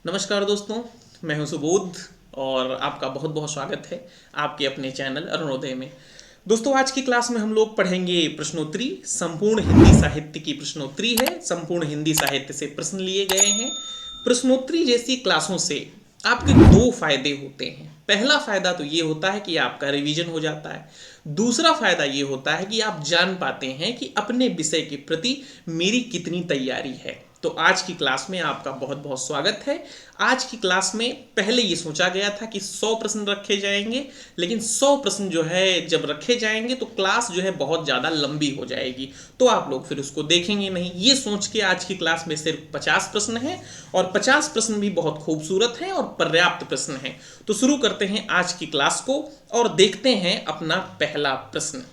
नमस्कार दोस्तों, मैं हूं सुबोध और आपका बहुत बहुत स्वागत है आपके अपने चैनल अरुणोदय में। दोस्तों, आज की क्लास में हम लोग पढ़ेंगे प्रश्नोत्तरी। संपूर्ण हिंदी साहित्य की प्रश्नोत्तरी है। संपूर्ण हिंदी साहित्य से प्रश्न लिए गए हैं। प्रश्नोत्तरी जैसी क्लासों से आपके दो फायदे होते हैं। पहला फायदा तो ये होता है कि आपका रिवीजन हो जाता है। दूसरा फायदा ये होता है कि आप जान पाते हैं कि अपने विषय के प्रति मेरी कितनी तैयारी है। तो आज की क्लास में आपका बहुत बहुत स्वागत है। आज की क्लास में पहले ये सोचा गया था कि 100 प्रश्न रखे जाएंगे, लेकिन 100 प्रश्न जो है जब रखे जाएंगे तो क्लास जो है बहुत ज़्यादा लंबी हो जाएगी, तो आप लोग फिर उसको देखेंगे नहीं। ये सोच के आज की क्लास में सिर्फ 50 प्रश्न हैं और 50 प्रश्न भी बहुत खूबसूरत हैं और पर्याप्त प्रश्न हैं। तो शुरू करते हैं आज की क्लास को और देखते हैं अपना पहला प्रश्न।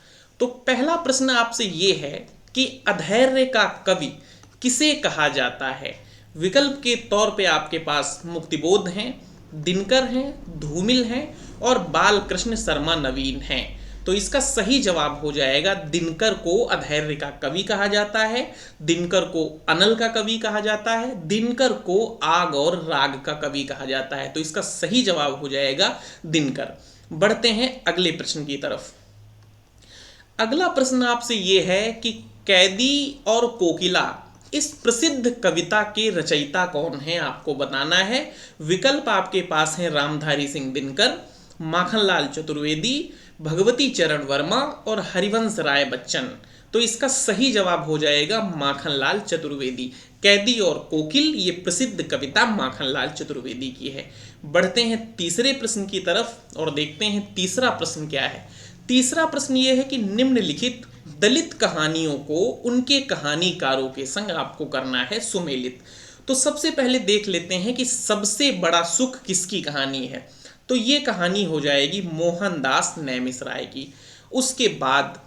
तो पहला प्रश्न आपसे ये है कि अधैर्य का कवि किसे कहा जाता है। विकल्प के तौर पे आपके पास मुक्तिबोध हैं, दिनकर हैं, धूमिल हैं और बाल कृष्ण शर्मा नवीन हैं। तो इसका सही जवाब हो जाएगा दिनकर को अधैर्य का कवि कहा जाता है, दिनकर को अनल का कवि कहा जाता है, दिनकर को आग और राग का कवि कहा जाता है। तो इसका सही जवाब हो जाएगा दिनकर। बढ़ते हैं अगले प्रश्न की तरफ। अगला प्रश्न आपसे यह है कि कैदी और कोकिला इस प्रसिद्ध कविता के रचयिता कौन है, आपको बताना है। विकल्प आपके पास हैं रामधारी सिंह दिनकर, माखनलाल चतुर्वेदी, भगवती चरण वर्मा और हरिवंश राय बच्चन। तो इसका सही जवाब हो जाएगा माखनलाल चतुर्वेदी। कैदी और कोकिल ये प्रसिद्ध कविता माखनलाल चतुर्वेदी की है। बढ़ते हैं तीसरे प्रश्न की तरफ और देखते हैं तीसरा प्रश्न क्या है। तीसरा प्रश्न ये है कि निम्नलिखित दलित कहानियों को उनके कहानीकारों के संग आपको करना है सुमेलित। तो सबसे पहले देख लेते हैं कि सबसे बड़ा सुख किसकी कहानी है। तो ये कहानी हो जाएगी मोहनदास नैमिषराय की। उसके बाद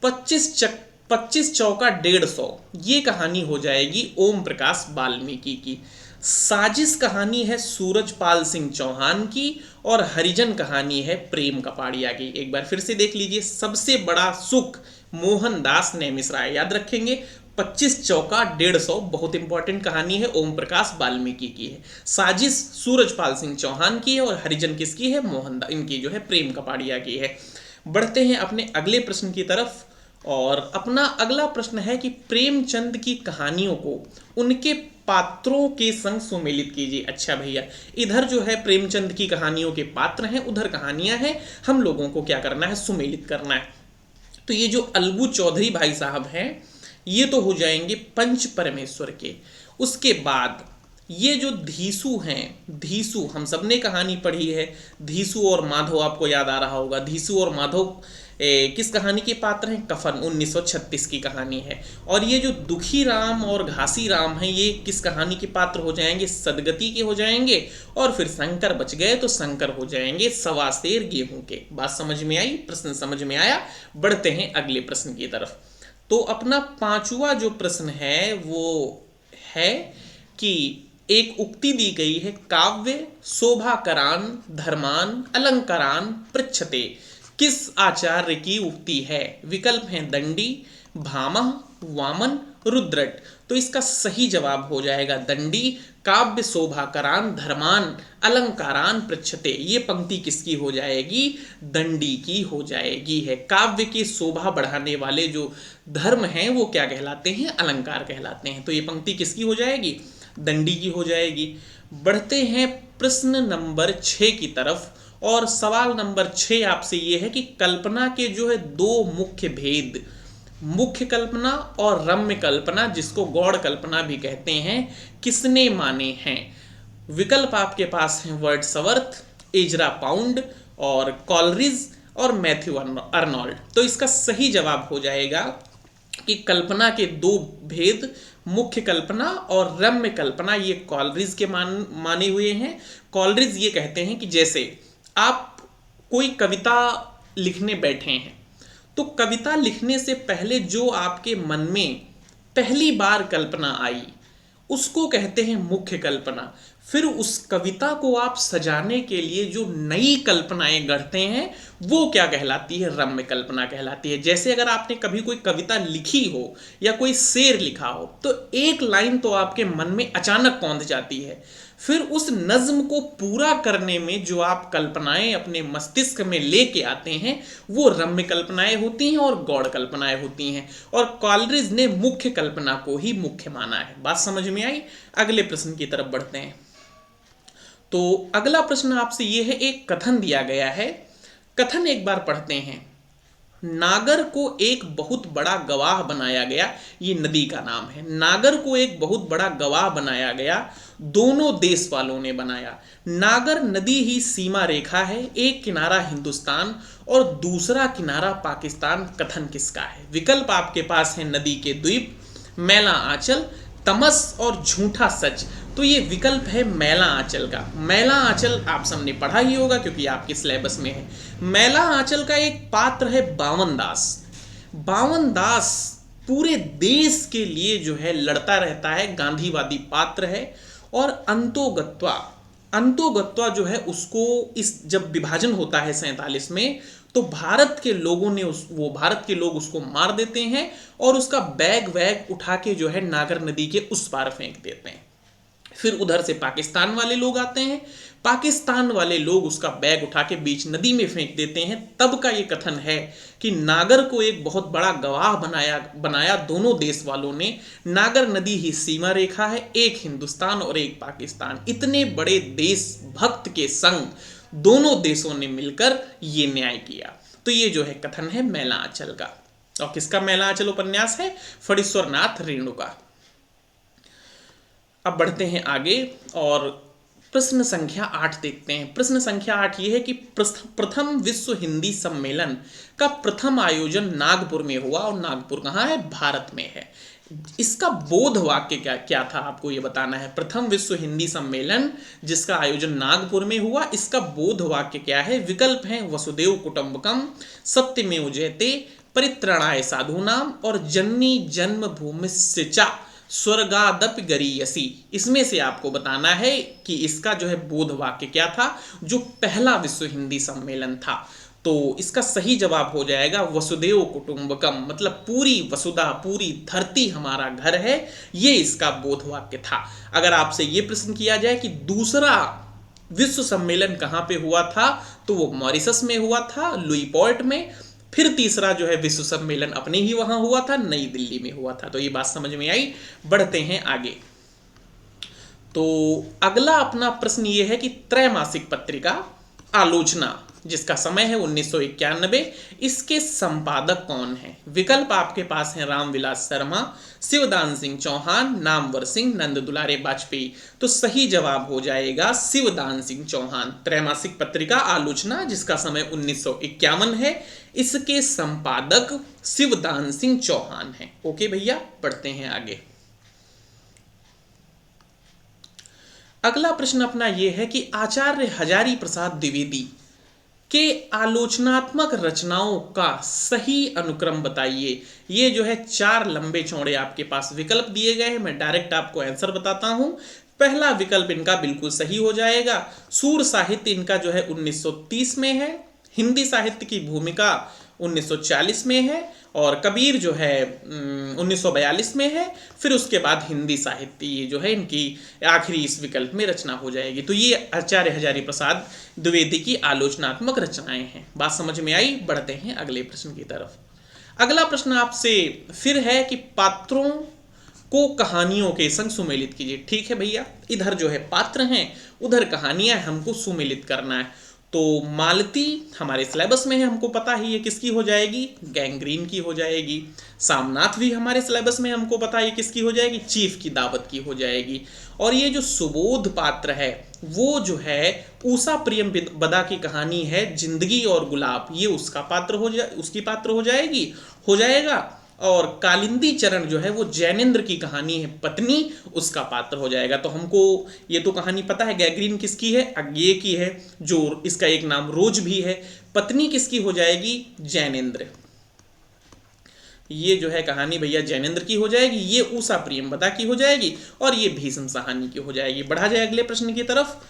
25 चौका 150 ये कहानी हो जाएगी ओम प्रकाश वाल्मीकि की। साजिश कहानी है सूरजपाल सिंह चौहान की और हरिजन कहानी है प्रेम कपाड़िया की। एक बार फिर से देख लीजिए, सबसे बड़ा सुख मोहनदास नैमिषराय, याद रखेंगे 25 चौका 150 बहुत इंपॉर्टेंट कहानी है, ओम प्रकाश वाल्मीकि की है। साजिश सूरजपाल सिंह चौहान की है और हरिजन किसकी है, मोहनदास, इनकी जो है प्रेम कपाड़िया की है। बढ़ते हैं अपने अगले प्रश्न की तरफ और अपना अगला प्रश्न है कि प्रेमचंद की कहानियों को उनके पात्रों के संग सुमेलित कीजिए। अच्छा भैया, इधर जो है प्रेमचंद की कहानियों के पात्र हैं, उधर कहानियां हैं, हम लोगों को क्या करना है, सुमेलित करना है। तो ये जो अलगू चौधरी भाई साहब हैं ये तो हो जाएंगे पंच परमेश्वर के। उसके बाद ये जो धीसू हैं, धीसू हम सब ने कहानी पढ़ी है, धीसू और माधव आपको याद आ रहा होगा। धीसू और माधव किस कहानी के पात्र हैं, कफन 1936 की कहानी है। और ये जो दुखी राम और घासी राम हैं ये किस कहानी के पात्र हो जाएंगे, सदगति के हो जाएंगे। और फिर शंकर बच गए तो शंकर हो जाएंगे सवा सेर गेहूं के। बात समझ में आई, प्रश्न समझ में आया। बढ़ते हैं अगले प्रश्न की तरफ। तो अपना पांचवा जो प्रश्न है वो है कि एक उक्ति दी गई है, काव्य शोभाकरान धर्मान अलंकारान पृच्छते, किस आचार्य की उक्ति है। विकल्प हैं दंडी, भामह, वामन, रुद्रट। तो इसका सही जवाब हो जाएगा दंडी। काव्य शोभाकरान धर्मान अलंकारान पृच्छते, ये पंक्ति किसकी हो जाएगी, दंडी की हो जाएगी है। काव्य की शोभा बढ़ाने वाले जो धर्म हैं वो क्या कहलाते हैं, अलंकार कहलाते हैं। तो ये पंक्ति किसकी हो जाएगी, दंडी की हो जाएगी। बढ़ते हैं प्रश्न नंबर 6 की तरफ और सवाल नंबर 6 आपसे ये है कि कल्पना के जो है दो मुख्य भेद, मुख्य कल्पना और रम्य कल्पना, जिसको गौड़ कल्पना भी कहते हैं, किसने माने हैं। विकल्प आपके पास हैं वर्ड्सवर्थ, एजरा पाउंड और कॉलरिज और मैथ्यू अर्नोल्ड। तो इसका सही जवाब हो जाएगा कि कल्पना के दो भेद, मुख्य कल्पना और रम्य कल्पना, ये कॉलरिज के माने हुए हैं। कॉलरिज ये कहते हैं कि जैसे आप कोई कविता लिखने बैठे हैं तो कविता लिखने से पहले जो आपके मन में पहली बार कल्पना आई उसको कहते हैं मुख्य कल्पना। फिर उस कविता को आप सजाने के लिए जो नई कल्पनाएं गढ़ते हैं वो क्या कहलाती है? रम्य कल्पना कहलाती है। जैसे अगर आपने कभी कोई कविता लिखी हो या कोई शेर लिखा हो तो एक लाइन तो आपके मन में अचानक कौंध जाती है, फिर उस नज्म को पूरा करने में जो आप कल्पनाएं अपने मस्तिष्क में लेके आते हैं वो रम्य कल्पनाएं होती हैं और गौड़ कल्पनाएं होती हैं। और कॉलरिज ने मुख्य कल्पना को ही मुख्य माना है। बात समझ में आई? अगले प्रश्न की तरफ बढ़ते हैं। तो अगला प्रश्न आपसे यह है, एक कथन दिया गया है, कथन एक बार पढ़ते हैं। नागर को एक बहुत बड़ा गवाह बनाया गया, ये नदी का नाम है। नागर को एक बहुत बड़ा गवाह बनाया गया, दोनों देश वालों ने बनाया। नागर नदी ही सीमा रेखा है, एक किनारा हिंदुस्तान और दूसरा किनारा पाकिस्तान। कथन किसका है? विकल्प आपके पास है नदी के द्वीप, मैला आंचल, तमस और झूठा सच। तो ये विकल्प है मैला आंचल का। मैला आंचल आप सबने पढ़ा ही होगा क्योंकि आपके सिलेबस में है। मैला आंचल का एक पात्र है बावन दास। बावन दास पूरे देश के लिए जो है लड़ता रहता है, गांधीवादी पात्र है। और अंतोगत्वा जो है उसको इस जब विभाजन होता है 47 में तो भारत के लोगों ने भारत के लोग उसको मार देते हैं और उसका बैग वैग उठा के जो है नागर नदी के उस पार फेंक देते हैं। फिर उधर से पाकिस्तान वाले लोग आते हैं, पाकिस्तान वाले लोग उसका बैग उठा के बीच नदी में फेंक देते हैं। तब का ये कथन है कि नागर को एक बहुत बड़ा गवाह बनाया दोनों देश वालों ने। नागर नदी ही सीमा रेखा है, एक हिंदुस्तान और एक पाकिस्तान। इतने बड़े देश भक्त के संग दोनों देशों ने मिलकर ये न्याय किया। तो ये जो है कथन है मैला आंचल का। और किसका मैला आंचल उपन्यास है? फणीश्वरनाथ रेणु का। अब बढ़ते हैं आगे और प्रश्न संख्या 8 देखते हैं। प्रश्न संख्या 8 ये है कि प्रथम विश्व हिंदी सम्मेलन का प्रथम आयोजन नागपुर में हुआ, और नागपुर कहाँ है? भारत में है। इसका बोध वाक्य क्या था आपको ये बताना है। प्रथम विश्व हिंदी सम्मेलन जिसका आयोजन नागपुर में हुआ, इसका बोध वाक्य क्या है? विकल्प हैं वसुदेव कुटुंबकम, सत्यमेव जयते, परित्राणाय साधूनाम और जननी जन्मभूमिश्च च स्वर्गादपि गरीयसी। इसमें से आपको बताना है कि इसका जो है बोध वाक्य क्या था जो पहला विश्व हिंदी सम्मेलन था। तो इसका सही जवाब हो जाएगा वसुदेव कुटुंबकम, मतलब पूरी वसुधा, पूरी धरती हमारा घर है, ये इसका बोध वाक्य था। अगर आपसे ये प्रश्न किया जाए कि दूसरा विश्व सम्मेलन कहाँ पे हुआ था, तो वो मॉरिशस में हुआ था, लुई पोर्ट में। फिर तीसरा जो है विश्व सम्मेलन अपने ही वहां हुआ था, नई दिल्ली में हुआ था। तो ये बात समझ में आई। बढ़ते हैं आगे। तो अगला अपना प्रश्न ये है कि त्रैमासिक पत्रिका आलोचना जिसका समय है 1991, इसके संपादक कौन है? विकल्प आपके पास है रामविलास शर्मा, शिवदान सिंह चौहान, नामवर सिंह, नंद दुलारे वाजपेयी। तो सही जवाब हो जाएगा शिवदान सिंह चौहान। त्रैमासिक पत्रिका आलोचना जिसका समय 1951 है, इसके संपादक शिवदान सिंह चौहान हैं। ओके भैया, बढ़ते हैं आगे। अगला प्रश्न अपना यह है कि आचार्य हजारी प्रसाद द्विवेदी के आलोचनात्मक रचनाओं का सही अनुक्रम बताइए। ये जो है 4 लंबे चौड़े आपके पास विकल्प दिए गए हैं, मैं डायरेक्ट आपको आंसर बताता हूं। पहला विकल्प इनका बिल्कुल सही हो जाएगा। सूर साहित्य इनका जो है 1930 में है, हिंदी साहित्य की भूमिका 1940 में है, और कबीर जो है 1942 में है। फिर उसके बाद हिंदी साहित्य ये जो है इनकी आखिरी इस विकल्प में रचना हो जाएगी। तो ये आचार्य हजारी प्रसाद द्विवेदी की आलोचनात्मक रचनाएं हैं। बात समझ में आई। बढ़ते हैं अगले प्रश्न की तरफ। अगला प्रश्न आपसे फिर है कि पात्रों को कहानियों के संग सुमेलित कीजिए। ठीक है भैया, इधर जो है पात्र हैं, उधर कहानियां हमको सुमेलित करना है। तो मालती हमारे सिलेबस में है, हमको पता है ये किसकी हो जाएगी? गैंग्रीन की हो जाएगी। सामनाथ भी हमारे सिलेबस में हमको पता है ये किसकी हो जाएगी? चीफ की दावत की हो जाएगी। और ये जो सुबोध पात्र है वो जो है उषा प्रियम बदा की कहानी है जिंदगी और गुलाब, ये उसका पात्र उसकी पात्र हो जाएगा। और कालिंदी चरण जो है वो जैनेन्द्र की कहानी है पत्नी, उसका पात्र हो जाएगा। तो हमको ये तो कहानी पता है गैंग्रीन किसकी है? अज्ञे की है, जो इसका एक नाम रोज भी है। पत्नी किसकी हो जाएगी? जैनेन्द्र। ये जो है कहानी भैया जैनेन्द्र की हो जाएगी, ये ऊषा प्रियंवदा की हो जाएगी और ये भीष्म साहनी की हो जाएगी। बढ़ा जाए अगले प्रश्न की तरफ।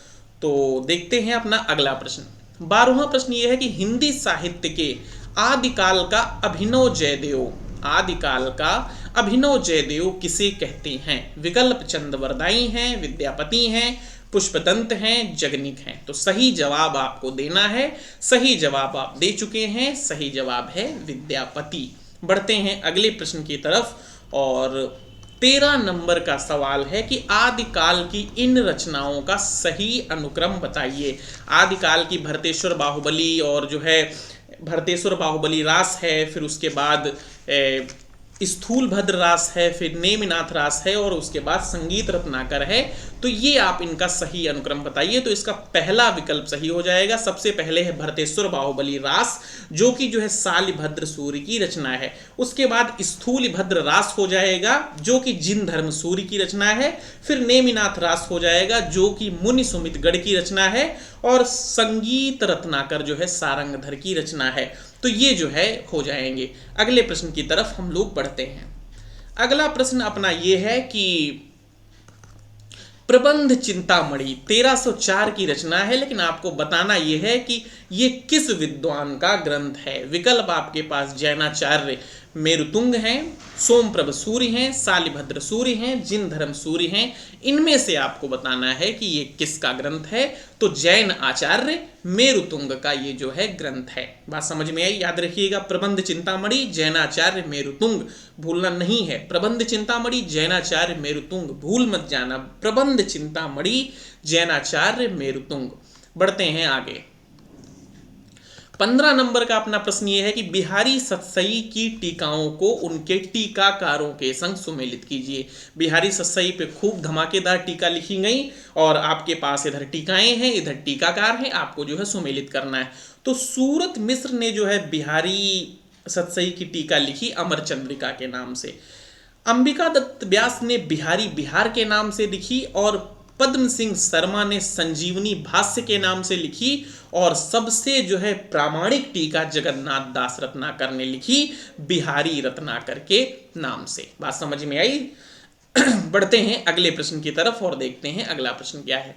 तो देखते हैं अपना अगला प्रश्न। 12वां प्रश्न ये है कि हिंदी साहित्य के आदिकाल का अभिनव जयदेव, आदिकाल का अभिनव जयदेव किसे कहते हैं? विकल्प चंद्रवरदाई हैं, विद्यापति हैं, पुष्पदंत हैं, जगनिक हैं। तो सही जवाब आपको देना है। सही जवाब आप दे चुके हैं, सही जवाब है विद्यापति। बढ़ते हैं अगले प्रश्न की तरफ और 13 नंबर का सवाल है कि आदिकाल की इन रचनाओं का सही अनुक्रम बताइए। आदिकाल की भरतेश्वर बाहुबली और जो है भरतेश्वर बाहुबली रास है, फिर उसके बाद स्थूलभद्र रास है, फिर नेमिनाथ रास है और उसके बाद संगीत रत्नाकर है। तो ये आप इनका सही अनुक्रम बताइए। तो इसका पहला विकल्प सही हो जाएगा। सबसे पहले है भरतेश्वर बाहुबली रास, जो कि जो है शालिभद्र सूर्य की रचना है। उसके बाद स्थूलभद्र रास हो जाएगा, जो कि जिन धर्म सूर्य की रचना है। फिर नेमिनाथ रास हो जाएगा, जो कि मुनि सुमितगढ़ की रचना है। और संगीत रत्नाकर जो है सारंगधर की रचना है। तो ये जो है हो जाएंगे। अगले प्रश्न की तरफ हम लोग बढ़ते हैं। अगला प्रश्न अपना ये है कि प्रबंध चिंतामणि 1304 की रचना है, लेकिन आपको बताना यह है कि ये किस विद्वान का ग्रंथ है। विकल्प आपके पास जैनाचार्य मेरुतुंग हैं, सोमप्रभ सूर्य हैं, शालिभद्र सूर्य हैं, जिनधर्म सूर्य हैं। इनमें से आपको बताना है कि ये किसका ग्रंथ है। तो जैन आचार्य मेरुतुंग का ये जो है ग्रंथ है। बात समझ में आई? याद रखिएगा, प्रबंध चिंतामणि जैनाचार्य मेरुतुंग, भूलना नहीं है। प्रबंध चिंतामणि जैनाचार्य मेरुतुंग, भूल मत जाना। प्रबंध चिंतामणि जैनाचार्य मेरुतुंग। बढ़ते हैं आगे। 15 नंबर का अपना प्रश्न ये है कि बिहारी सतसई की टीकाओं को उनके टीकाकारों के संग सुमेलित कीजिए। बिहारी सतसई पे खूब धमाकेदार टीका लिखी गई और आपके पास इधर टीकाएं हैं, इधर टीकाकार हैं, आपको जो है सुमेलित करना है। तो सूरत मिश्र ने जो है बिहारी सतसई की टीका लिखी अमर चंद्रिका के नाम से। अंबिका दत्त व्यास ने बिहारी बिहार के नाम से लिखी और पद्म सिंह शर्मा ने संजीवनी भाष्य के नाम से लिखी। और सबसे जो है प्रामाणिक टीका जगन्नाथ दास रत्नाकर ने लिखी बिहारी रत्नाकर के नाम से। बात समझ में आई? बढ़ते हैं अगले प्रश्न की तरफ और देखते हैं अगला प्रश्न क्या है।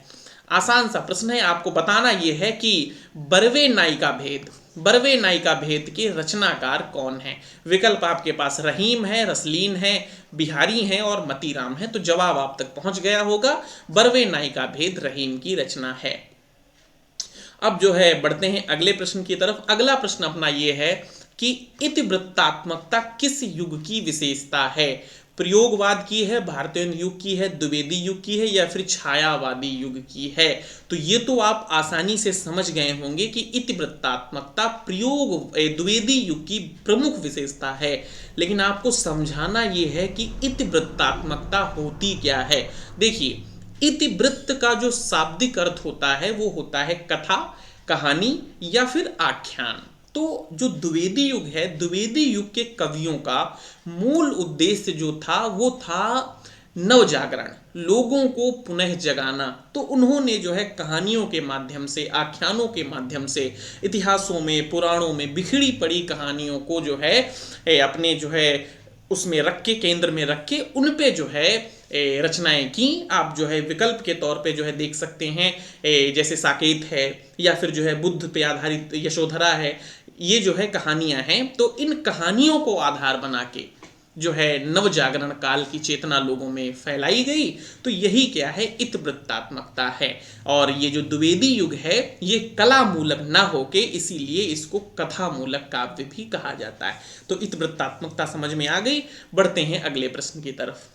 आसान सा प्रश्न है। आपको बताना यह है कि बरवे नायिका भेद, बरवे नायिका भेद के रचनाकार कौन है। विकल्प आपके पास रहीम है, रसलीन है, बिहारी हैं और मतीराम है। तो जवाब आप तक पहुंच गया होगा। बरवे नायिका भेद रहीम की रचना है। अब जो है बढ़ते हैं अगले प्रश्न की तरफ। अगला प्रश्न अपना ये है कि इतिवृत्तात्मकता किस युग की विशेषता है। प्रयोगवाद की है, भारतीय युग की है, द्विवेदी युग की है या फिर छायावादी युग की है। तो ये तो आप आसानी से समझ गए होंगे कि इतिवृत्तात्मकता द्विवेदी युग की प्रमुख विशेषता है। लेकिन आपको समझाना ये है कि इतिवृत्तात्मकता होती क्या है। देखिए, इतिवृत्त का जो शाब्दिक अर्थ होता है वो होता है कथा, कहानी या फिर आख्यान। तो जो द्विवेदी युग है, द्विवेदी युग के कवियों का मूल उद्देश्य जो था वो था नवजागरण, लोगों को पुनः जगाना। तो उन्होंने जो है कहानियों के माध्यम से, आख्यानों के माध्यम से, इतिहासों में, पुराणों में बिखरी पड़ी कहानियों को जो है अपने जो है उसमें रख के, केंद्र में रख के उन पे जो है रचनाएं की। आप जो है विकल्प के तौर पे जो है देख सकते हैं, जैसे साकेत है या फिर जो है बुद्ध पे आधारित यशोधरा है। ये जो है कहानियां हैं। तो इन कहानियों को आधार बना के जो है नवजागरण काल की चेतना लोगों में फैलाई गई। तो यही क्या है, इतिवृत्तात्मकता है। और ये जो द्विवेदी युग है ये कला मूलक ना होके इसीलिए इसको कथा मूलक काव्य भी कहा जाता है। तो इतिवृत्तात्मकता समझ में आ गई। बढ़ते हैं अगले प्रश्न की तरफ।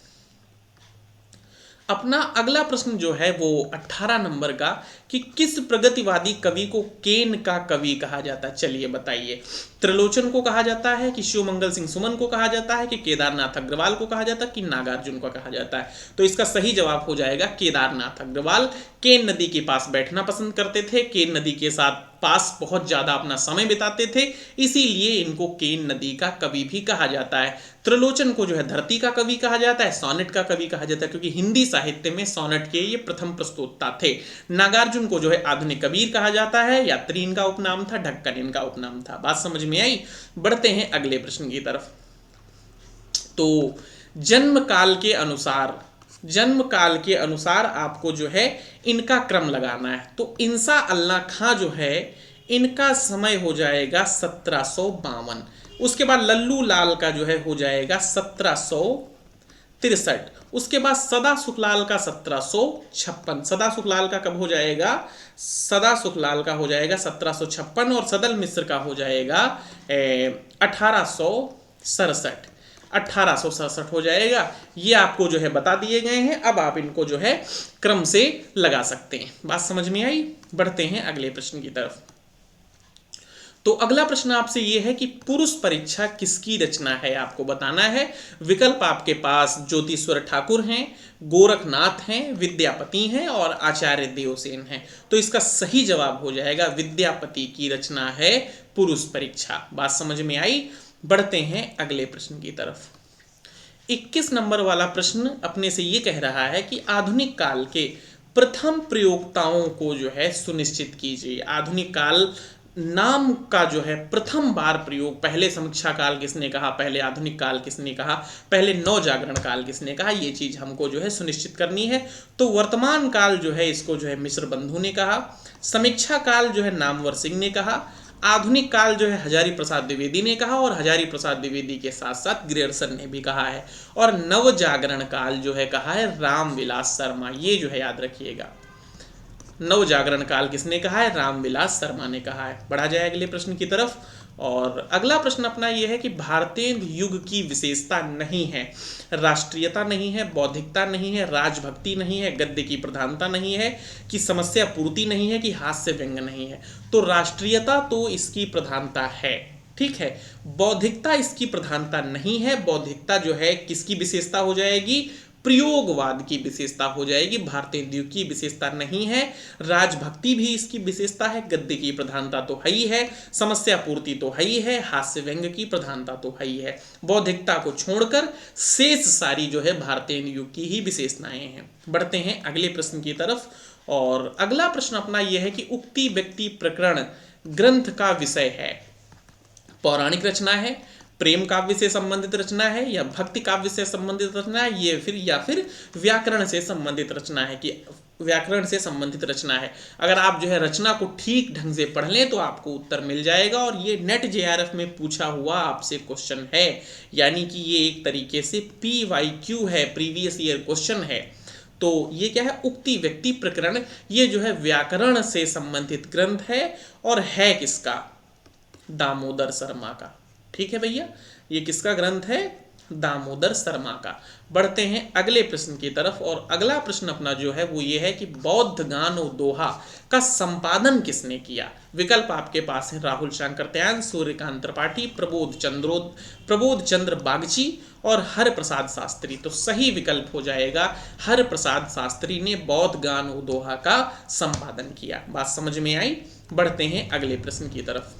अपना अगला प्रश्न जो है वो 18 नंबर का कि किस प्रगतिवादी कवि को केन का कवि कहा जाता है। चलिए बताइए। त्रिलोचन को कहा जाता है कि शिवमंगल सिंह सुमन को कहा जाता है कि केदारनाथ अग्रवाल को कहा जाता है कि नागार्जुन को कहा जाता है। तो इसका सही जवाब हो जाएगा केदारनाथ अग्रवाल। केन नदी के पास बैठना पसंद करते थे, केन नदी के साथ पास बहुत ज्यादा अपना समय बिताते थे, इसीलिए इनको केन नदी का कवि भी कहा जाता है। त्रिलोचन को जो है धरती का कवि कहा जाता है, सोनेट का कवि कहा जाता है, क्योंकि हिंदी साहित्य में सोनेट के ये प्रथम प्रस्तोता थे। नागार्जुन को जो है आधुनिक कबीर कहा जाता है, यात्री इनका उपनाम था, ढक्कन इनका उपनाम था। बात समझ में आई? बढ़ते हैं अगले प्रश्न की तरफ। तो जन्म काल के अनुसार आपको जो है इनका क्रम लगाना है। तो इंसा अल्लाह खां जो है इनका समय हो जाएगा 1752। उसके बाद लल्लू लाल का जो है हो जाएगा 1763। उसके बाद सदा सुखलाल का 1756। सदा सुखलाल का कब हो जाएगा? सदा सुखलाल का हो जाएगा 1756 और सदल मिश्र का हो जाएगा 1867। 1867 हो जाएगा। ये आपको जो है बता दिए गए हैं। अब आप इनको जो है क्रम से लगा सकते हैं। बात समझ में आई? बढ़ते हैं अगले प्रश्न की तरफ। तो अगला प्रश्न आपसे यह है कि पुरुष परीक्षा किसकी रचना है, आपको बताना है। विकल्प आपके पास ज्योतिश्वर ठाकुर हैं, गोरखनाथ हैं, विद्यापति हैं और आचार्य देवसेन हैं। तो इसका सही जवाब हो जाएगा विद्यापति की रचना है पुरुष परीक्षा। बात समझ में आई? बढ़ते हैं अगले प्रश्न की तरफ। 21 नंबर वाला प्रश्न अपने से ये कह रहा है कि आधुनिक काल के प्रथम प्रयोक्ताओं को जो है सुनिश्चित कीजिए। आधुनिक काल नाम का जो है प्रथम बार प्रयोग, पहले समीक्षा काल किसने कहा, पहले आधुनिक काल किसने कहा, पहले नवजागरण काल किसने कहा, ये चीज हमको जो है सुनिश्चित करनी है। तो वर्तमान काल जो है इसको जो है मिश्र बंधु ने कहा, समीक्षा काल जो है नामवर सिंह ने कहा, आधुनिक काल जो है हजारी प्रसाद द्विवेदी ने कहा और हजारी प्रसाद द्विवेदी के साथ साथ ग्रियर्सन ने भी कहा है, और नवजागरण काल जो है कहा है रामविलास शर्मा। ये जो है याद रखिएगा, नवजागरण काल किसने कहा है? रामविलास शर्मा ने कहा है। बढ़ा जाए अगले प्रश्न की तरफ। और अगला प्रश्न अपना यह है कि भारतीय युग की विशेषता नहीं है, राष्ट्रीयता नहीं है, बौद्धिकता नहीं है, राजभक्ति नहीं है, गद्य की प्रधानता नहीं है, कि समस्या पूर्ति नहीं है, कि हास्य व्यंग नहीं है। तो राष्ट्रीयता तो इसकी प्रधानता है, ठीक है। बौद्धिकता इसकी प्रधानता नहीं है। बौद्धिकता जो है किसकी विशेषता हो जाएगी? प्रयोगवाद की विशेषता हो जाएगी, भारतीय युग की विशेषता नहीं है। राजभक्ति भी इसकी विशेषता है, गद्य की प्रधानता तो है ही है, समस्या पूर्ति तो है ही है, हास्य व्यंग की प्रधानता तो है ही है। बौद्धिकता को छोड़कर शेष सारी जो है भारतीय युग की ही विशेषताएं हैं। बढ़ते हैं अगले प्रश्न की तरफ। और अगला प्रश्न अपना यह है कि उक्ति व्यक्ति प्रकरण ग्रंथ का विषय है, पौराणिक रचना है, प्रेम काव्य से संबंधित रचना है, या भक्ति काव्य से संबंधित रचना है, या फिर व्याकरण से संबंधित रचना है, कि व्याकरण से संबंधित रचना है। अगर आप जो है रचना को ठीक ढंग से पढ़ लें तो आपको उत्तर मिल जाएगा। और ये नेट जेआरएफ में पूछा हुआ आपसे क्वेश्चन है, यानी कि ये एक तरीके से PYQ है, प्रीवियस ईयर क्वेश्चन है। तो ये क्या है? उक्ति व्यक्ति प्रकरण, ये जो है व्याकरण से संबंधित ग्रंथ है, और है किसका? दामोदर शर्मा का। ठीक है भैया, ये किसका ग्रंथ है? दामोदर शर्मा का। बढ़ते हैं अगले प्रश्न की तरफ। और अगला प्रश्न अपना जो है वो ये है कि बौद्ध गान और दोहा का संपादन किसने किया? विकल्प आपके पास है राहुल शंकरत्यान, सूर्यकांत त्रिपाठी, प्रबोध चंद्र बागची और हर प्रसाद शास्त्री। तो सही विकल्प हो जाएगा हर प्रसाद शास्त्री ने बौद्ध गान और दोहा का संपादन किया। बात समझ में आई? बढ़ते हैं अगले प्रश्न की तरफ।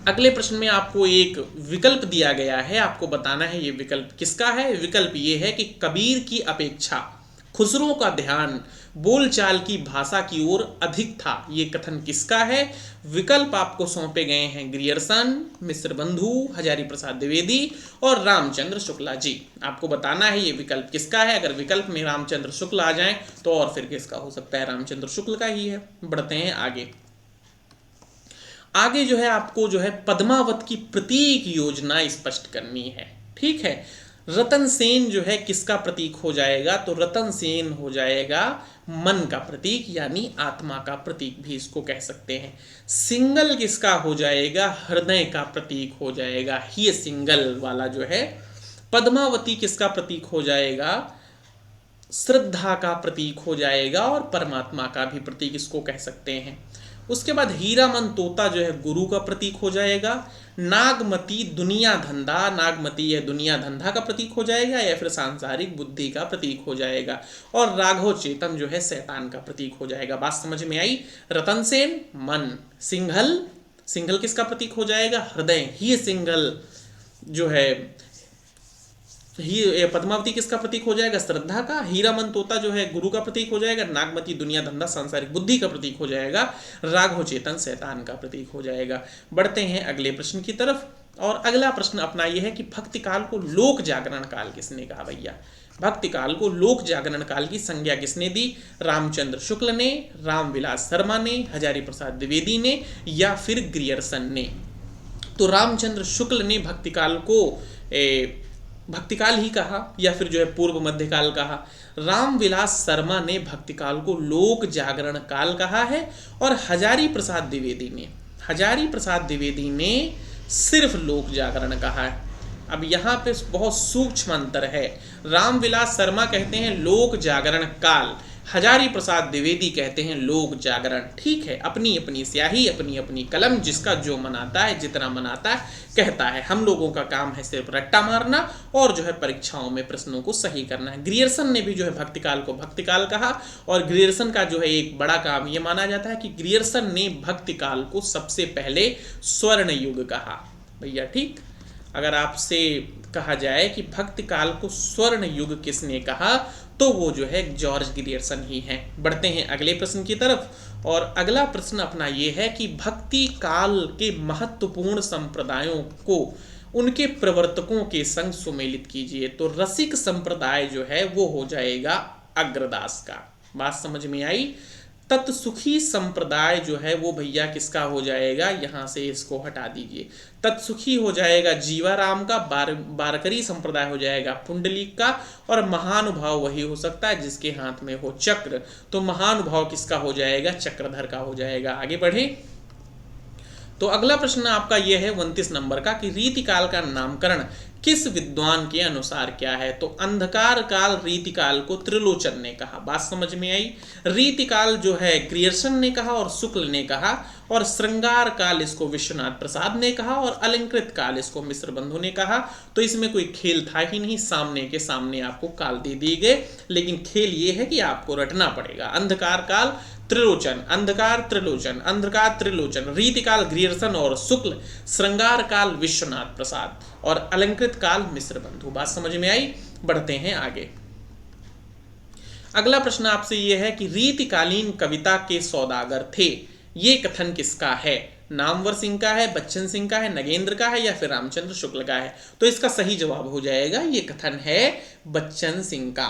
अगले प्रश्न में आपको एक विकल्प दिया गया है, आपको बताना है ये विकल्प किसका है। विकल्प ये है कि कबीर की अपेक्षा खुसरो का ध्यान बोलचाल की भाषा की ओर अधिक था। ये कथन किसका है? विकल्प आपको सौंपे गए हैं ग्रियर्सन, मिश्र बंधु, हजारी प्रसाद द्विवेदी और रामचंद्र शुक्ला जी। आपको बताना है ये विकल्प किसका है। अगर विकल्प में रामचंद्र शुक्ल आ जाए तो और फिर किसका हो सकता है? रामचंद्र शुक्ल का ही है। बढ़ते हैं आगे जो है आपको जो है पद्मावत की प्रतीक योजना स्पष्ट करनी है। ठीक है, रतन सेन जो है किसका प्रतीक हो जाएगा? तो रतन सेन हो जाएगा मन का प्रतीक, यानी आत्मा का प्रतीक भी इसको कह सकते हैं। सिंगल किसका हो जाएगा? हृदय का प्रतीक हो जाएगा। ही सिंगल वाला जो है। पद्मावती किसका प्रतीक हो जाएगा? श्रद्धा का प्रतीक हो जाएगा और परमात्मा का भी प्रतीक इसको कह सकते हैं। उसके बाद हीरामन तोता जो है गुरु का प्रतीक हो जाएगा। नागमती दुनिया धंधा, नागमती यह दुनिया धंधा का प्रतीक हो जाएगा या फिर सांसारिक बुद्धि का प्रतीक हो जाएगा। और राघव चेतन जो है शैतान का प्रतीक हो जाएगा। बात समझ में आई? रतन सेन मन, सिंघल किसका प्रतीक हो जाएगा? हृदय। ही सिंघल जो है ही पद्मावती किसका प्रतीक हो जाएगा? श्रद्धा का। हीरामन तोता जो है गुरु का प्रतीक हो जाएगा। नागमती दुनिया धंधा सांसारिक बुद्धि का प्रतीक हो जाएगा। राघव चेतन शैतान का प्रतीक हो जाएगा। बढ़ते हैं अगले प्रश्न की तरफ। और अगला प्रश्न अपना यह है कि भक्ति काल को लोक जागरण काल किसने कहा भैया? भक्ति काल को लोक जागरण काल की संज्ञा किसने दी? रामचंद्र शुक्ल ने, रामविलास शर्मा ने, हजारी प्रसाद द्विवेदी ने या फिर ग्रियर्सन ने? तो रामचंद्र शुक्ल ने भक्तिकाल को भक्तिकाल ही कहा या फिर जो है पूर्व मध्यकाल कहा। रामविलास शर्मा ने भक्तिकाल को लोक जागरण काल कहा है और हजारी प्रसाद द्विवेदी ने सिर्फ लोक जागरण कहा है। अब यहाँ पे बहुत सूक्ष्म अंतर है। रामविलास शर्मा कहते हैं लोक जागरण काल, हजारी प्रसाद द्विवेदी कहते हैं लोक जागरण। ठीक है, अपनी अपनी स्याही, अपनी अपनी कलम, जिसका जो मनाता है, जितना मनाता है कहता है। हम लोगों का काम है सिर्फ रट्टा मारना और जो है परीक्षाओं में प्रश्नों को सही करना है। ग्रियर्सन ने भी जो है भक्तिकाल को भक्तिकाल कहा और ग्रियर्सन का जो है एक बड़ा काम ये माना जाता है कि ग्रियर्सन ने भक्तिकाल को सबसे पहले स्वर्ण युग कहा भैया। ठीक, अगर आपसे कहा जाए कि भक्ति काल को स्वर्ण युग किसने कहा तो वो जो है जॉर्ज ग्रियर्सन ही हैं। बढ़ते हैं अगले प्रश्न की तरफ और अगला प्रश्न अपना ये है कि भक्ति काल के महत्वपूर्ण संप्रदायों को उनके प्रवर्तकों के संग सुमेलित कीजिए। तो रसिक संप्रदाय जो है वो हो जाएगा अग्रदास का। बात समझ में आई? तत्सुखी संप्रदाय जो है वो भैया किसका हो जाएगा? यहां से इसको हटा दीजिए। तत्सुखी हो जाएगा जीवाराम का, बारकरी संप्रदाय हो जाएगा पुंडलिक का और महानुभाव वही हो सकता है जिसके हाथ में हो चक्र। तो महानुभाव किसका हो जाएगा? चक्रधर का हो जाएगा। आगे बढ़े तो अगला प्रश्न आपका यह है 29 नंबर का कि रीतिकाल का नामकरण किस विद्वान के अनुसार क्या है? तो अंधकार काल रीतिकाल को त्रिलोचन ने कहा। बात समझ में आई? रीतिकाल जो है ग्रियर्सन ने कहा और शुक्ल ने कहा और श्रृंगार काल इसको विश्वनाथ प्रसाद ने कहा और अलंकृत काल इसको मिश्र बंधु ने कहा। तो इसमें कोई खेल था ही नहीं, सामने के सामने आपको काल दे दिए गए, लेकिन खेल ये है कि आपको रटना पड़ेगा। अंधकार काल त्रिलोचन, अंधकार त्रिलोचन, अंधकार त्रिलोचन, रीतिकाल ग्रियर्सन और शुक्ल, श्रृंगार काल विश्वनाथ प्रसाद और अलंकृत काल मिश्र बंधु। बात समझ में आई? बढ़ते हैं आगे। अगला प्रश्न आपसे यह है कि रीतिकालीन कविता के सौदागर थे, ये कथन किसका है? नामवर सिंह का है, बच्चन सिंह का है, नगेंद्र का है या फिर रामचंद्र शुक्ल का है? तो इसका सही जवाब हो जाएगा ये कथन है बच्चन सिंह का।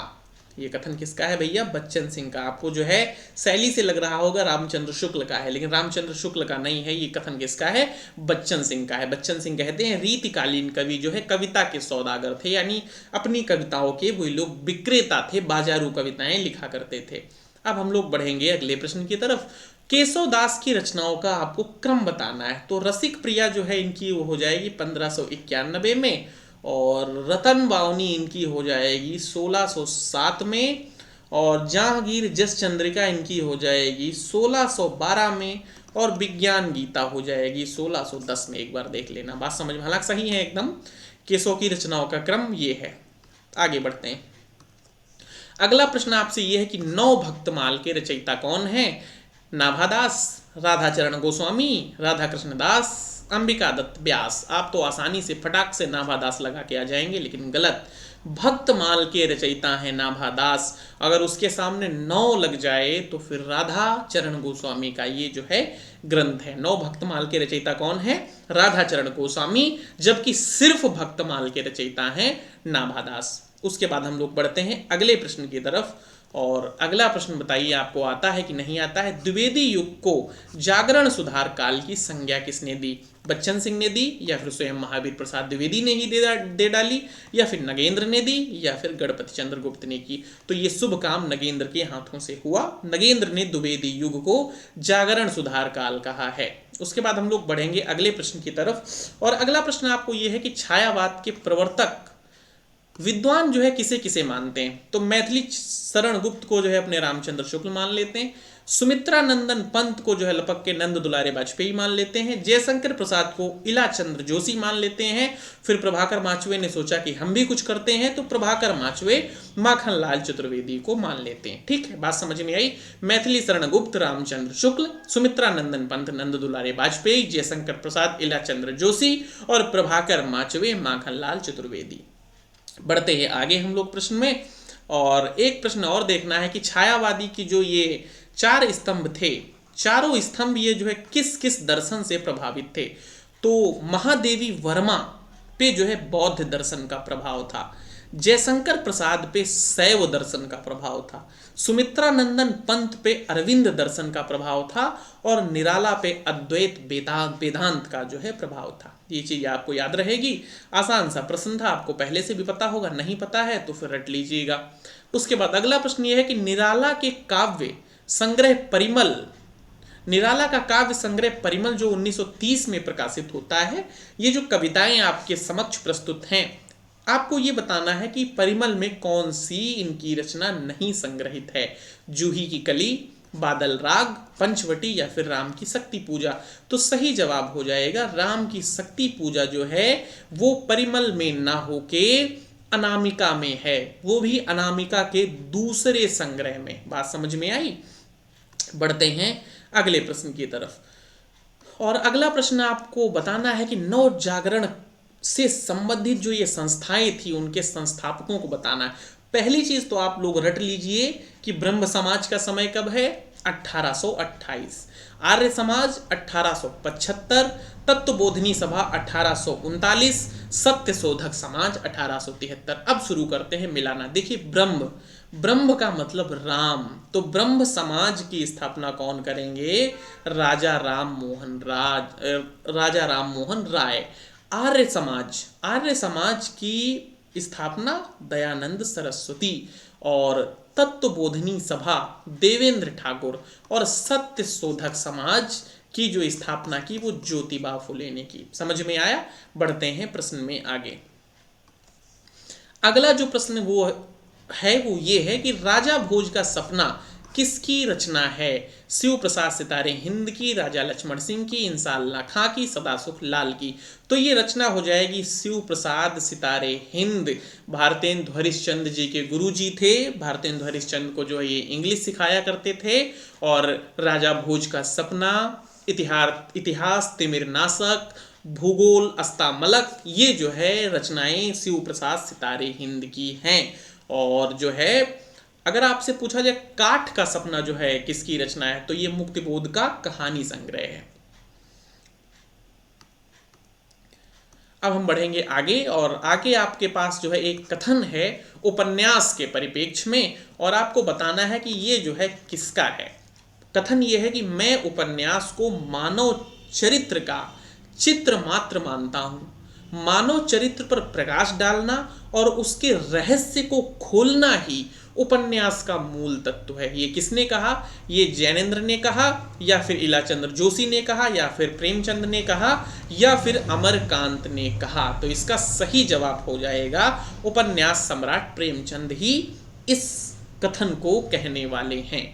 ये कथन किसका है भैया? बच्चन सिंह का। आपको जो है शैली से लग रहा होगा रामचंद्र शुक्ल का है, लेकिन रामचंद्र शुक्ल का नहीं है। ये कथन किसका है? बच्चन सिंह का है। बच्चन सिंह कहते हैं रीतिकालीन कवि जो है कविता के सौदागर थे, यानी अपनी कविताओं के वही लोग विक्रेता थे, बाजारू कविताएं लिखा करते थे। अब हम लोग बढ़ेंगे अगले प्रश्न की तरफ। केशवदास की रचनाओं का आपको क्रम बताना है। तो रसिक प्रिया जो है इनकी वो हो जाएगी 1591 में और रतन बावनी इनकी हो जाएगी 1607 में और जहांगीर जस चंद्रिका इनकी हो जाएगी 1612 में और विज्ञान गीता हो जाएगी 1610 में। एक बार देख लेना, बात समझ में? हालांकि सही है एकदम। केशव की रचनाओं का क्रम ये है। आगे बढ़ते हैं। अगला प्रश्न आपसे यह है कि नौ भक्तमाल के रचयिता कौन है? नाभादास, राधाचरण गोस्वामी, राधा कृष्ण दास, अंबिका दत्त व्यास। आप तो आसानी से फटाक से नाभादास लगा के आ जाएंगे, लेकिन गलत। भक्तमाल के रचयिता हैं नाभादास। अगर उसके सामने 9 लग जाए तो फिर राधा चरण गोस्वामी का ये जो है ग्रंथ है। 9 भक्तमाल के रचयिता कौन है? राधा चरण गोस्वामी, जबकि सिर्फ भक्तमाल के रचयिता हैं नाभादास। उसके बाद हम लोग बढ़ते हैं अगले प्रश्न की तरफ और अगला प्रश्न बताइए आपको आता है कि नहीं आता है। द्विवेदी युग को जागरण सुधार काल की संज्ञा किसने दी? बच्चन सिंह ने दी या फिर स्वयं महावीर प्रसाद द्विवेदी ने ही दे डाली या फिर नगेंद्र ने दी या फिर गणपति चंद्र गुप्त ने की? तो ये शुभ काम नगेंद्र के हाथों से हुआ। नगेंद्र ने द्विवेदी युग को जागरण सुधार काल कहा है। उसके बाद हम लोग बढ़ेंगे अगले प्रश्न की तरफ और अगला प्रश्न आपको यह है कि छायावाद के प्रवर्तक विद्वान जो है किसे किसे मानते हैं? तो मैथिली शरण गुप्त को जो है अपने रामचंद्र शुक्ल मान लेते हैं, सुमित्रा नंदन पंत को जो है लपक के नंद दुलारे वाजपेयी मान लेते हैं, जयशंकर प्रसाद को इलाचंद्र जोशी मान लेते हैं। फिर प्रभाकर माचवे ने सोचा कि हम भी कुछ करते हैं तो प्रभाकर माचवे माखनलाल चतुर्वेदी को मान लेते हैं। ठीक है, बात समझ में आई? मैथिली शरण गुप्त रामचंद्र शुक्ल, सुमित्रा नंदन पंत नंद दुलारे वाजपेयी, जयशंकर प्रसाद इलाचंद्र जोशी और प्रभाकर माचवे माखनलाल चतुर्वेदी। बढ़ते हैं आगे हम लोग प्रश्न में और एक प्रश्न और देखना है कि छायावादी की जो ये 4 स्तंभ थे, चारों स्तंभ ये जो है किस किस दर्शन से प्रभावित थे? तो महादेवी वर्मा पे जो है बौद्ध दर्शन का प्रभाव था, जयशंकर प्रसाद पे शैव दर्शन का प्रभाव था, सुमित्रा नंदन पंत पे अरविंद दर्शन का प्रभाव था, और निराला पे अद्वैत वेदांत का जो है प्रभाव था। ये चीज आपको याद रहेगी। आसान सा प्रश्न था, आपको पहले से भी पता होगा, नहीं पता है तो फिर रट लीजिएगा। उसके बाद अगला प्रश्न ये है कि निराला के काव्य संग्रह परिमल, निराला का काव्य संग्रह परिमल जो 1930 में प्रकाशित होता है, ये जो कविताएं आपके समक्ष प्रस्तुत हैं, आपको ये बताना है कि परिमल में कौन सी इनकी रचना नहीं संग्रहित है। जूही की कली, बादल राग, पंचवटी या फिर राम की शक्ति पूजा। तो सही जवाब हो जाएगा राम की शक्ति पूजा जो है वो परिमल में ना होके अनामिका में है, वो भी अनामिका के दूसरे संग्रह में। बात समझ में आई? बढ़ते हैं अगले प्रश्न की तरफ। और अगला प्रश्न आपको बताना है कि नव जागरण से संबंधित जो ये संस्थाएं थी उनके संस्थापकों को बताना है। पहली चीज तो आप लोग रट लीजिए कि ब्रह्म समाज का समय कब है? 1828, आर्य समाज 1875, तत्वबोधिनी सभा 1839, सत्य शोधक समाज 1873। अब शुरू करते हैं मिलाना। देखिए ब्रह्म, ब्रह्म का मतलब राम, तो ब्रह्म समाज की स्थापना कौन करेंगे? राजा राम मोहन राय। आर्य समाज, आर्य समाज की स्थापना दयानंद सरस्वती, और तत्वबोधिनी सभा देवेंद्र ठाकुर, और सत्य शोधक समाज की जो स्थापना की वो ज्योतिबा फुले ने की। समझ में आया? बढ़ते हैं प्रश्न में आगे। अगला जो प्रश्न वो ये है कि राजा भोज का सपना किसकी रचना है? शिव प्रसाद सितारे हिंद की, राजा लक्ष्मण सिंह की, इंसाल्लाह खां की, सदासुख लाल की। तो ये रचना हो जाएगी शिव प्रसाद सितारे हिंद। भारतेंदु हरिश्चंद्र जी के गुरुजी थे। भारतेंदु हरिश्चंद्र को जो है ये इंग्लिश सिखाया करते थे। और राजा भोज का सपना, इतिहास तिमिर नाशक, भूगोल अस्तामलक, ये जो है रचनाएं शिव प्रसाद सितारे हिंद की हैं। और जो है अगर आपसे पूछा जाए काठ का सपना जो है किसकी रचना है, तो ये मुक्तिबोध का कहानी संग्रह है। अब हम बढ़ेंगे आगे, और आगे आपके पास जो है एक कथन है उपन्यास के परिप्रेक्ष्य में, और आपको बताना है कि ये जो है किसका है। कथन ये है कि मैं उपन्यास को मानव चरित्र का चित्र मात्र मानता हूं। मानव चरित्र पर प्रकाश डालना और उसके रहस्य को खोलना ही उपन्यास का मूल तत्व है। ये किसने कहा? ये जैनेन्द्र ने कहा, या फिर इलाचंद्र जोशी ने कहा, या फिर प्रेमचंद ने कहा, या फिर अमरकांत ने कहा। तो इसका सही जवाब हो जाएगा उपन्यास सम्राट प्रेमचंद ही इस कथन को कहने वाले हैं।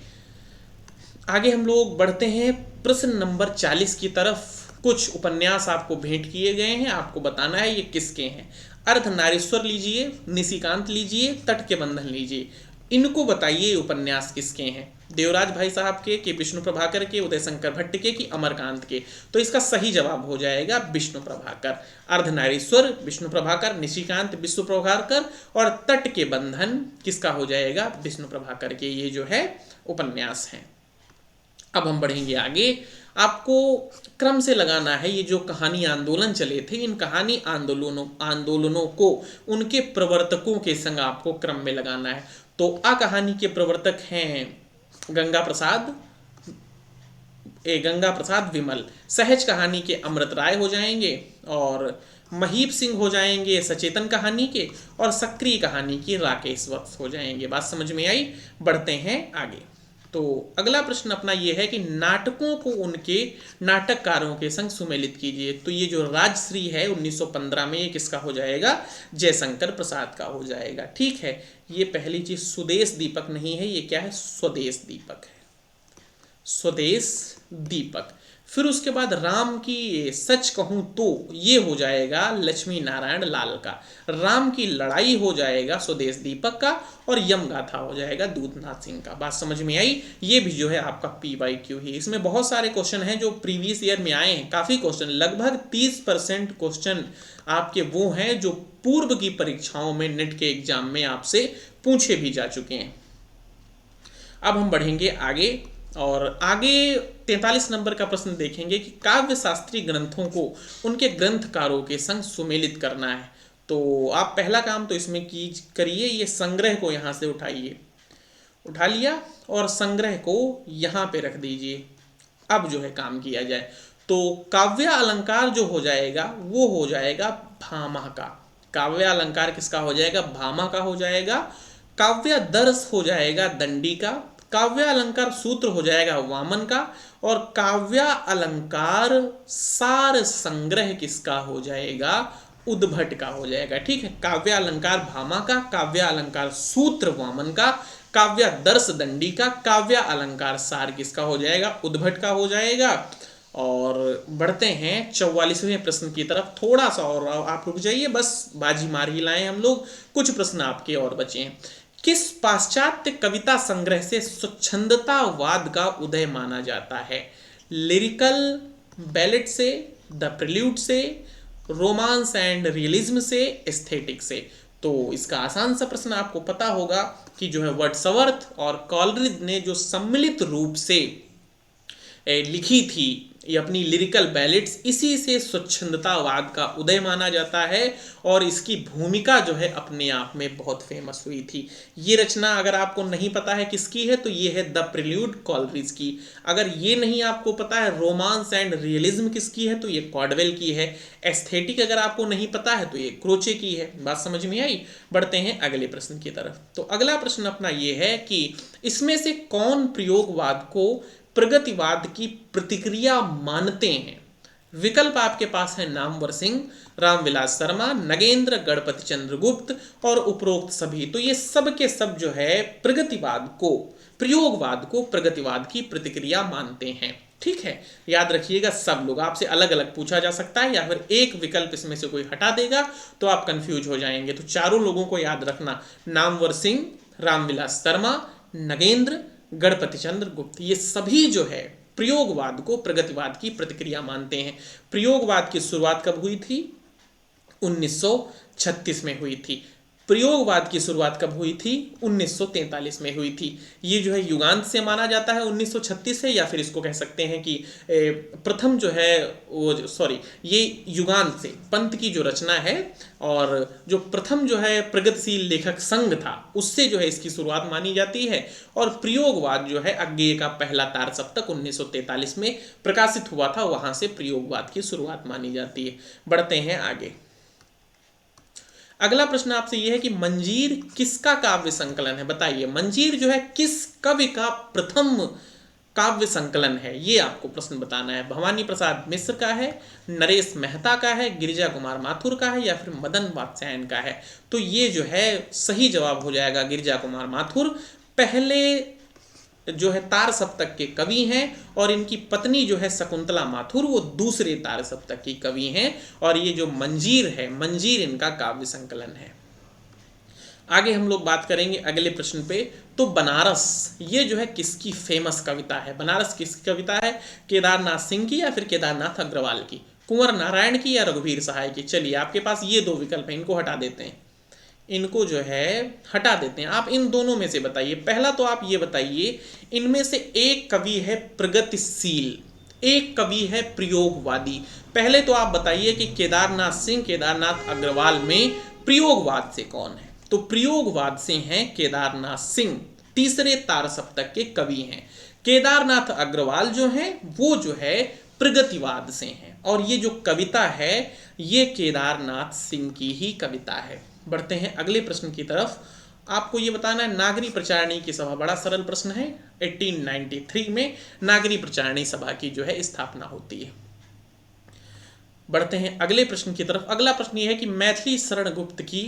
आगे हम लोग बढ़ते हैं प्रश्न नंबर 40 की तरफ। कुछ उपन्यास आपको भेंट किए गए हैं, आपको बताना है ये किसके हैं। अर्धनारीश्वर लीजिए, निशिकांत लीजिए, तट के बंधन लीजिए। इनको बताइए उपन्यास किसके हैं। देवराज भाई साहब के विष्णु प्रभाकर के, उदय शंकर भट्ट के, कि अमरकांत के। तो इसका सही जवाब हो जाएगा विष्णु प्रभाकर। अर्धनारीश्वर विष्णु प्रभाकर, निशिकांत विष्णु प्रभाकर, और तट के बंधन किसका हो जाएगा? विष्णु प्रभाकर के। ये जो है उपन्यास हैं। अब हम बढ़ेंगे आगे। आपको क्रम से लगाना है। ये जो कहानी आंदोलन चले थे, इन कहानी आंदोलनों को उनके प्रवर्तकों के संग आपको क्रम में लगाना है। तो आ कहानी के प्रवर्तक हैं गंगा प्रसाद विमल। सहज कहानी के अमृत राय हो जाएंगे, और महीप सिंह हो जाएंगे सचेतन कहानी के, और सक्रिय कहानी के राकेश वत्स हो जाएंगे। बात समझ में आई? बढ़ते हैं आगे। तो अगला प्रश्न अपना ये है कि नाटकों को उनके नाटककारों के संग सुमेलित कीजिए। तो ये जो राजश्री है 1915 में, ये किसका हो जाएगा? जयशंकर प्रसाद का हो जाएगा। ठीक है, ये पहली चीज स्वदेश दीपक नहीं है, ये क्या है? स्वदेश दीपक है, स्वदेश दीपक। फिर उसके बाद राम की सच कहूं तो ये हो जाएगा लक्ष्मी नारायण लाल का। राम की लड़ाई हो जाएगा स्वदेश दीपक का, और यम गाथा हो जाएगा दूधनाथ सिंह का। बात समझ में आई? ये भी जो है आपका PYQ ही। इसमें बहुत सारे क्वेश्चन हैं जो प्रीवियस ईयर में आए हैं, काफी क्वेश्चन, लगभग 30% क्वेश्चन आपके वो हैं जो पूर्व की परीक्षाओं में नेट के एग्जाम में आपसे पूछे भी जा चुके हैं। अब हम बढ़ेंगे आगे, और आगे 43 नंबर का प्रश्न देखेंगे कि काव्य शास्त्रीय ग्रंथों को उनके ग्रंथकारों के संग सुमेलित करना है। तो आप पहला काम तो इसमें करिए, ये संग्रह को यहाँ से उठाइए, उठा लिया और संग्रह को यहाँ पे रख दीजिए। अब जो है काम किया जाए तो काव्य अलंकार जो हो जाएगा वो हो जाएगा भामा का। काव्य अलंकार किसका हो जाएगा? भामा का हो जाएगा। काव्य दर्श हो जाएगा दंडी का। काव्य अलंकार सूत्र हो जाएगा वामन का। और काव्य अलंकार सार संग्रह किसका हो जाएगा? उद्भट का हो जाएगा। ठीक है, काव्य अलंकार भामा का, काव्य अलंकार सूत्र वामन का, काव्य दर्श दंडी का, काव्य अलंकार सार किसका हो जाएगा? उद्भट का हो जाएगा। और बढ़ते हैं 44वें प्रश्न की तरफ। थोड़ा सा और आप रुक जाइए, बस बाजी मार ही लाएं हम लोग। कुछ प्रश्न आपके और बचे हैं। किस पाश्चात्य कविता संग्रह से स्वच्छंदतावाद का उदय माना जाता है? लिरिकल बैलेट से, द प्रिल्यूड से, रोमांस एंड रियलिज्म से, एस्थेटिक से? तो इसका आसान सा प्रश्न आपको पता होगा कि जो है वर्ड्सवर्थ और कॉलरिज ने जो सम्मिलित रूप से लिखी थी ये अपनी लिरिकल बैलेट्स, इसी से स्वच्छंदतावाद का उदय माना जाता है। और इसकी भूमिका जो है अपने आप में बहुत फेमस हुई थी। ये रचना अगर आपको नहीं पता है किसकी है तो ये है द प्रिल्यूड कॉलरिज की। अगर ये नहीं आपको पता है रोमांस एंड रियलिज्म किसकी है तो ये कॉडवेल की है। एस्थेटिक अगर आपको नहीं पता है तो ये क्रोचे की है। बात समझ में आई? बढ़ते हैं अगले प्रश्न की तरफ। तो अगला प्रश्न अपना ये है कि इसमें से कौन प्रयोगवाद को प्रगतिवाद की प्रतिक्रिया मानते हैं? विकल्प आपके पास है नामवर सिंह, रामविलास शर्मा, नगेंद्र, गणपति चंद्र गुप्त और उपरोक्त सभी। तो ये सब के सब जो है प्रगतिवाद को, प्रयोगवाद को प्रगतिवाद की प्रतिक्रिया मानते हैं। ठीक है, याद रखिएगा सब लोग। आपसे अलग अलग पूछा जा सकता है या फिर एक विकल्प इसमें से कोई हटा देगा तो आप कंफ्यूज हो जाएंगे। तो चारों लोगों को याद रखना, नामवर सिंह, रामविलास शर्मा, नगेंद्र, गणपति चंद्र गुप्त, ये सभी जो है प्रयोगवाद को प्रगतिवाद की प्रतिक्रिया मानते हैं। प्रयोगवाद की शुरुआत कब हुई थी? 1936 में हुई थी। प्रयोगवाद की शुरुआत कब हुई थी? 1943 में हुई थी। ये जो है युगांत से माना जाता है 1936 है, या फिर इसको कह सकते हैं कि प्रथम जो है वो सॉरी ये युगांत से पंत की जो रचना है और जो प्रथम जो है प्रगतिशील लेखक संघ था उससे जो है इसकी शुरुआत मानी जाती है। और प्रयोगवाद जो है अज्ञेय का पहला तार सप्तक 1943 में प्रकाशित हुआ था, वहां से प्रयोगवाद की शुरुआत मानी जाती है। बढ़ते हैं आगे। अगला प्रश्न आपसे यह है कि मंजीर किसका काव्य संकलन है? बताइए, मंजीर जो है किस कवि का प्रथम काव्य संकलन है? ये आपको प्रश्न बताना है। भवानी प्रसाद मिश्र का है, नरेश मेहता का है, गिरिजा कुमार माथुर का है या फिर मदन वात्स्यायन का है? तो ये जो है सही जवाब हो जाएगा गिरिजा कुमार माथुर। पहले जो है तार सप्तक के कवि हैं और इनकी पत्नी जो है शकुंतला माथुर वो दूसरे तार सप्तक की कवि हैं। और ये जो मंजीर है, मंजीर इनका काव्य संकलन है। आगे हम लोग बात करेंगे अगले प्रश्न पे। तो बनारस ये जो है किसकी फेमस कविता है? बनारस किसकी कविता है? केदारनाथ सिंह की या फिर केदारनाथ अग्रवाल की? कुंवर नारायण की या रघुवीर सहाय की? चलिए आपके पास ये दो विकल्प हैं, इनको हटा देते हैं, इनको जो है हटा देते हैं। आप इन दोनों में से बताइए। पहला तो आप ये बताइए, इनमें से एक कवि है प्रगतिशील, एक कवि है प्रयोगवादी। पहले तो आप बताइए कि केदारनाथ सिंह, केदारनाथ अग्रवाल में प्रयोगवाद से कौन है? तो प्रयोगवाद से हैं केदारनाथ सिंह, तीसरे तार सप्तक के कवि हैं। केदारनाथ अग्रवाल जो हैं वो जो है प्रगतिवाद से हैं। और ये जो कविता है ये केदारनाथ सिंह की ही कविता है। बढ़ते हैं अगले प्रश्न की तरफ। आपको ये बताना है नागरी प्रचारणी की सभा, बड़ा सरल प्रश्न है। 1893 में नागरी प्रचारणी सभा की जो है स्थापना होती है। बढ़ते हैं अगले प्रश्न की तरफ। अगला प्रश्न ये है कि मैथिली शरण गुप्त की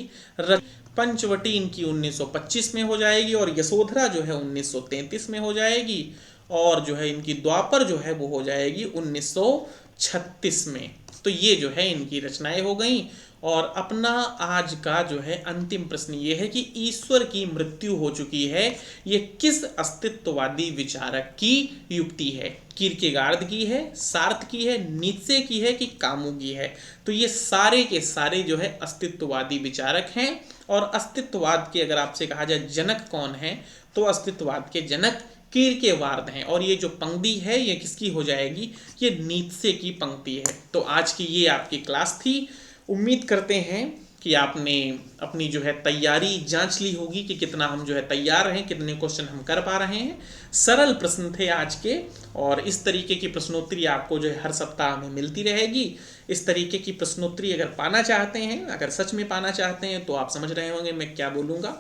पंचवटी इनकी 1925 में हो जाएगी और यशोधरा जो है 1933 में हो जाएगी और जो है इनकी द्वापर जो है वो हो जाएगी 1936 में। तो ये जो है इनकी रचनाएं हो गई। और अपना आज का जो है अंतिम प्रश्न ये है कि ईश्वर की मृत्यु हो चुकी है, ये किस अस्तित्ववादी विचारक की युक्ति है? किरकेगार्द की है, सार्थ की है, नीत्शे की है कि कामू की है? तो ये सारे के सारे जो है अस्तित्ववादी विचारक हैं। और अस्तित्ववाद के अगर आपसे कहा जाए जनक कौन है तो अस्तित्ववाद के जनक कीर्केवार्द हैं। और ये जो पंक्ति है ये किसकी हो जाएगी, ये नीत्शे की पंक्ति है। तो आज की ये आपकी क्लास थी। उम्मीद करते हैं कि आपने अपनी जो है तैयारी जांच ली होगी कि कितना हम जो है तैयार हैं, कितने क्वेश्चन हम कर पा रहे हैं। सरल प्रश्न थे आज के, और इस तरीके की प्रश्नोत्तरी आपको जो है हर सप्ताह में मिलती रहेगी। इस तरीके की प्रश्नोत्तरी अगर पाना चाहते हैं, अगर सच में पाना चाहते हैं, तो आप समझ रहे होंगे मैं क्या बोलूँगा।